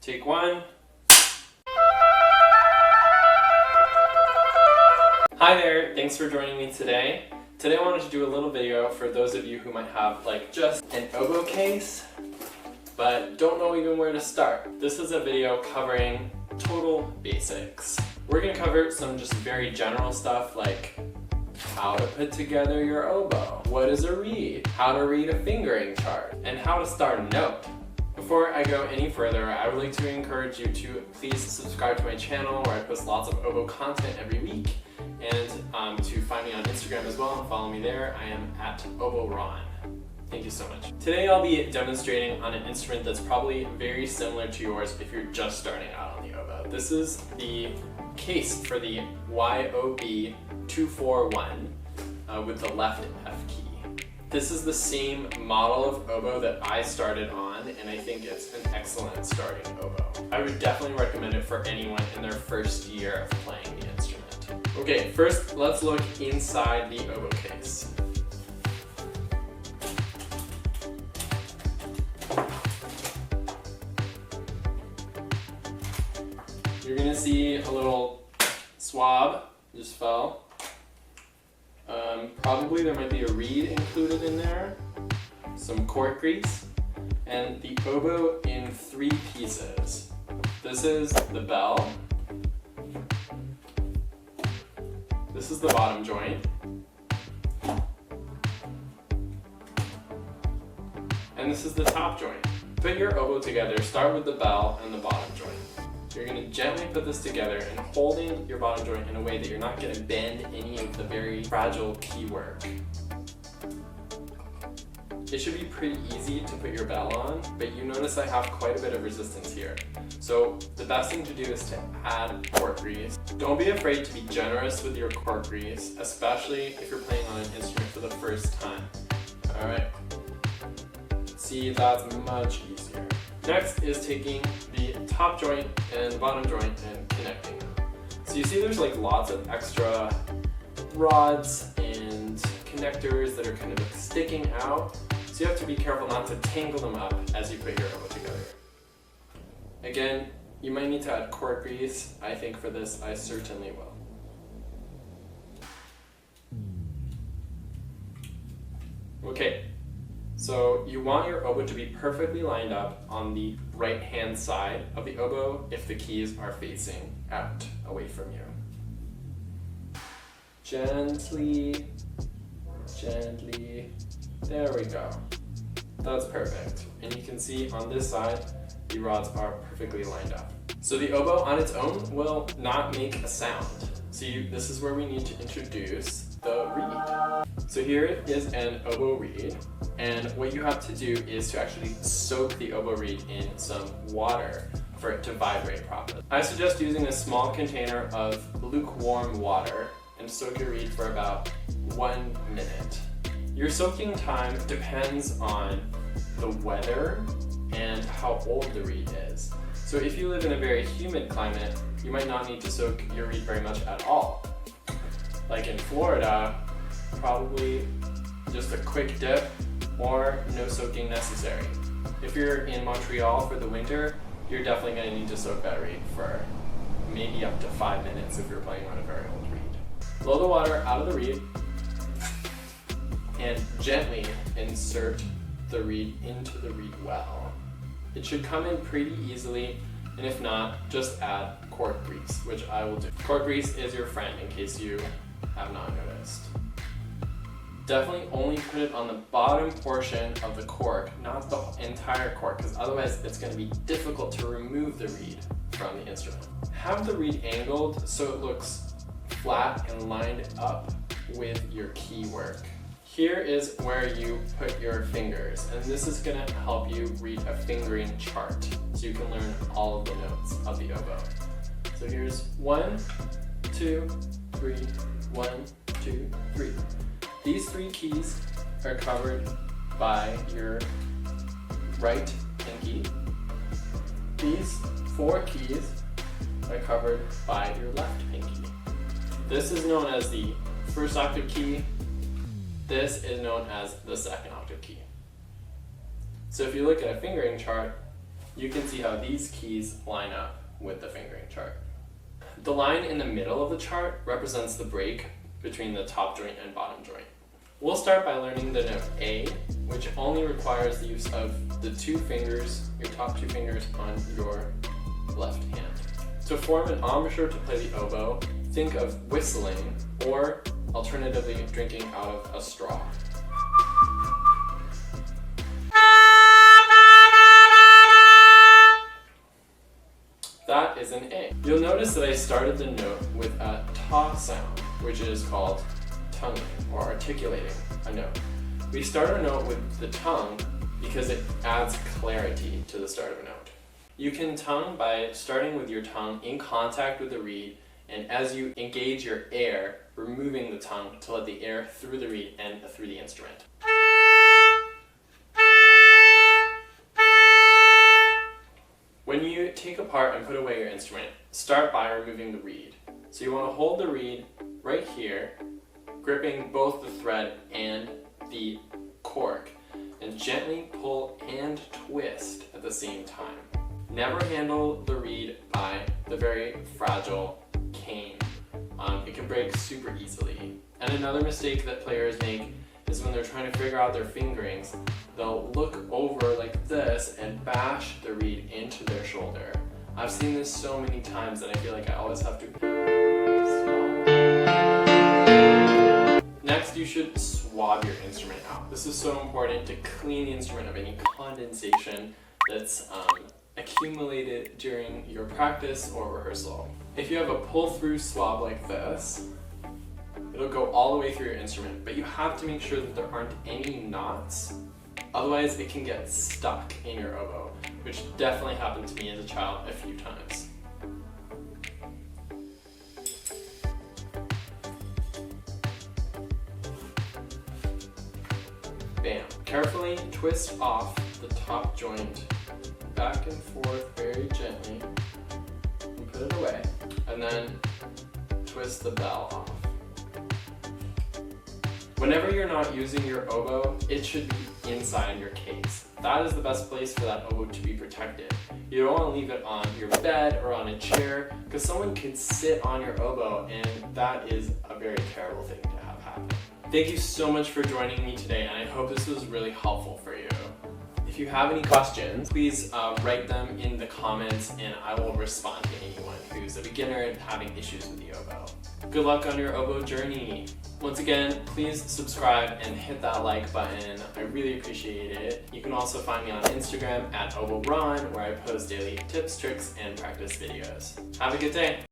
Take one. Hi there, thanks for joining me today. Today I wanted to do a little video for those of you who might have like just an oboe case, but don't know even where to start. This is a video covering total basics. We're gonna cover some just very general stuff like how to put together your oboe, what is a reed, how to read a fingering chart, and how to start a note. Before I go any further, I would like to encourage you to please subscribe to my channel where I post lots of oboe content every week, and to find me on Instagram as well and follow me there. I am at OboeRon. Thank you so much. Today I'll be demonstrating on an instrument that's probably very similar to yours if you're just starting out on the oboe. This is the case for the YOB-241 with the left F key. This is the same model of oboe that I started on, and I think it's an excellent starting oboe. I would definitely recommend it for anyone in their first year of playing the instrument. Okay, first let's look inside the oboe case. You're gonna see a little swab just fell. Probably there might be a reed included in there, some cork grease, and the oboe in 3 pieces. This is the bell, this is the bottom joint, and this is the top joint. Put your oboe together, start with the bell and the bottom joint. You're going to gently put this together and holding your bottom joint in a way that you're not going to bend any of the very fragile key work. It should be pretty easy to put your bell on, but you notice I have quite a bit of resistance here. So the best thing to do is to add cork grease. Don't be afraid to be generous with your cork grease, especially if you're playing on an instrument for the first time. Alright, see, that's much easier. Next is taking the top joint and the bottom joint and connecting them. So you see there's like lots of extra rods and connectors that are kind of like sticking out. So you have to be careful not to tangle them up as you put your oboe together. Again, you might need to add cork grease. I think for this, I certainly will. Okay. So you want your oboe to be perfectly lined up on the right hand side of the oboe if the keys are facing out, away from you. Gently, gently, there we go. That's perfect. And you can see on this side, the rods are perfectly lined up. So the oboe on its own will not make a sound. See, this is where we need to introduce the reed. So here is an oboe reed, and what you have to do is to actually soak the oboe reed in some water for it to vibrate properly. I suggest using a small container of lukewarm water and soak your reed for about 1 minute. Your soaking time depends on the weather and how old the reed is. So if you live in a very humid climate, you might not need to soak your reed very much at all. Like in Florida, probably just a quick dip or no soaking necessary. If you're in Montreal for the winter, you're definitely going to need to soak that reed for maybe up to 5 minutes if you're playing on a very old reed. Blow the water out of the reed and gently insert the reed into the reed well. It should come in pretty easily, and if not, just add cork grease, which I will do. Cork grease is your friend in case you have not noticed. Definitely only put it on the bottom portion of the cork, not the entire cork, because otherwise it's going to be difficult to remove the reed from the instrument. Have the reed angled so it looks flat and lined up with your key work. Here is where you put your fingers, and this is going to help you read a fingering chart so you can learn all of the notes of the oboe. So here's 1, 2, 3, 1, 2, 3. These 3 keys are covered by your right pinky. These 4 keys are covered by your left pinky. This is known as the first octave key. This is known as the second octave key. So if you look at a fingering chart, you can see how these keys line up with the fingering chart. The line in the middle of the chart represents the break between the top joint and bottom joint. We'll start by learning the note A, which only requires the use of the two fingers, your top two fingers on your left hand. To form an embouchure to play the oboe, think of whistling or alternatively drinking out of a straw. That is an A. You'll notice that I started the note with a ta sound, which is called tonguing or articulating a note. We start our note with the tongue because it adds clarity to the start of a note. You can tongue by starting with your tongue in contact with the reed, and as you engage your air, removing the tongue to let the air through the reed and through the instrument. When you take apart and put away your instrument, start by removing the reed. So you want to hold the reed right here, gripping both the thread and the cork, and gently pull and twist at the same time. Never handle the reed by the very fragile cane. It can break super easily. And another mistake that players make is when they're trying to figure out their fingerings, they'll look over like this and bash the reed into their shoulder. I've seen this so many times that I feel like I always have to stop. Next, you should swab your instrument out. This is so important to clean the instrument of any condensation that's accumulated during your practice or rehearsal. If you have a pull-through swab like this, it'll go all the way through your instrument, but you have to make sure that there aren't any knots. Otherwise, it can get stuck in your oboe, which definitely happened to me as a child a few times. Bam. Carefully twist off the top joint back and forth very gently and put it away, and then twist the bell off. Whenever you're not using your oboe, it should be inside your case. That is the best place for that oboe to be protected. You don't want to leave it on your bed or on a chair, because someone could sit on your oboe, and that is a very terrible thing to have happen. Thank you so much for joining me today, and I hope this was really helpful for you. If you have any questions, please write them in the comments, and I will respond to anyone who's a beginner and having issues with the oboe. Good luck on your oboe journey. Once again, please subscribe and hit that like button. I really appreciate it. You can also find me on Instagram at OboeRon, where I post daily tips, tricks, and practice videos. Have a good day.